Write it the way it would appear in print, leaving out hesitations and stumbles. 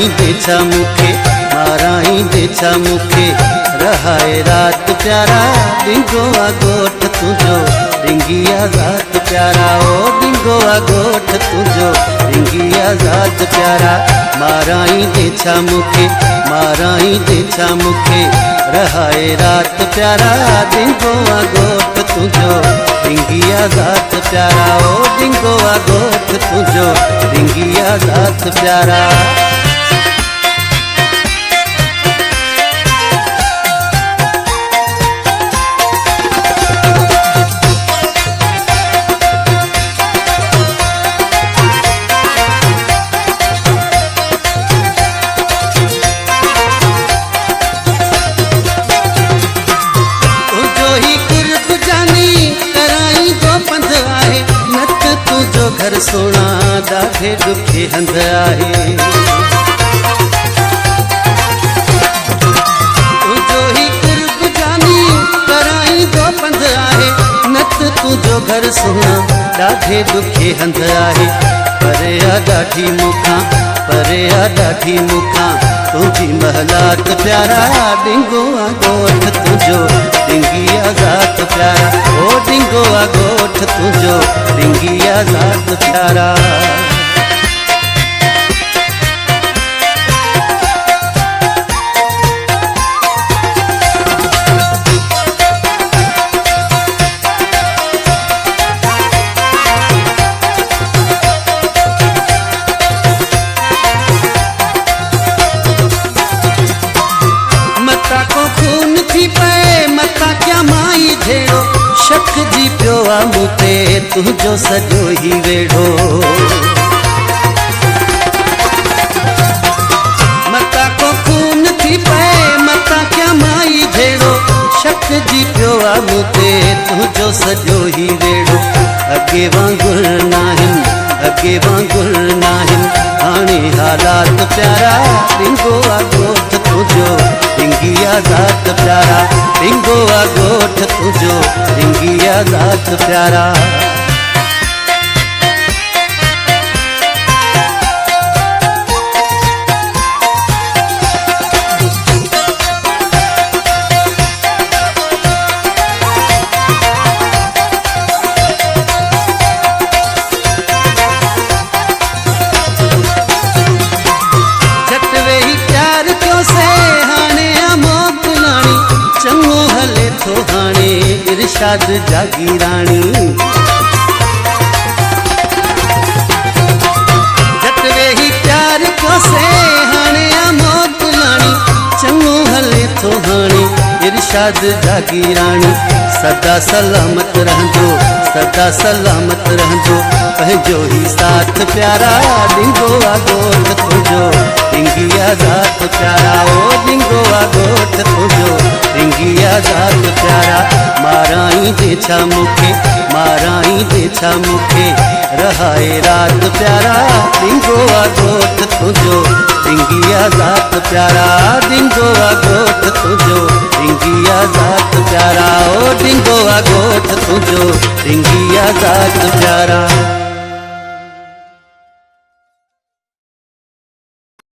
देछा मुखे माराई देछा मुखे रहाए रात प्यारा डिंगो गोठ तुझो डिंगिया जात प्यारा ओ डिंगो गोठ तुझो डिंगिया जात प्यारा माराई देछा मुखे माराई देछा मुखे रहाए रात प्यारा डिंगो गोठ तुझो डिंगिया जात प्यारा ओ डिंगो गोठ तुझो डिंगिया जात प्यारा। घर सोना ॾाढे ॾुखे हंध आहे तुझो ही कुर्ब जानी कराई दो पंध आहे नत तुझो घर सोना ॾाढे ॾुखे हंध आहे परे आ ॾाढी मुखां परे आ ॾाढी मुखां तुझी महलात प्यारा डिंगो गोठ तुझो डिंगिया जात प्यारा ओ डिंगो गोठ तुझो डिंगिया जात प्यारा। शक जी पियो आ मूंते तुझो सॼो ही वेढ़ो मता को खून थी पए मता क्या माई भेड़ो शक जी पियो आ मूंते तुझो सॼो ही वेढ़ो अगे वांगुर नाहिन अगे वांगुर नाहिन हाणे हालात प्यारा डिंगो गोठ तुझो डिंगिया जात प्यारा डिंगो गोठ तुझो डिंगिया जात प्यारा। इरशाद जागी रानी जटवे ही प्यार को से हाणे मौत लानी चंगो हले तो हाणे इरशाद जागी रानी सदा सलामत रहंदो सदा सलामत रहंदो पंहिंजो ही साथ प्यारा डिंगो गोठ तुझो डिंगिया जात प्यारा ओ डिंगो गोठ तुझो डिंगिया जात प्यारा माराई देछा मुखे माराई देछा मुखे रहाए रात प्यारा डिंगो गोठ तुझो डिंगिया जात प्यारा डिंगो गोठ तुझो डिंगिया जात प्यारा ओ डिंगो गोठ तुझो डिंगिया जात प्यारा।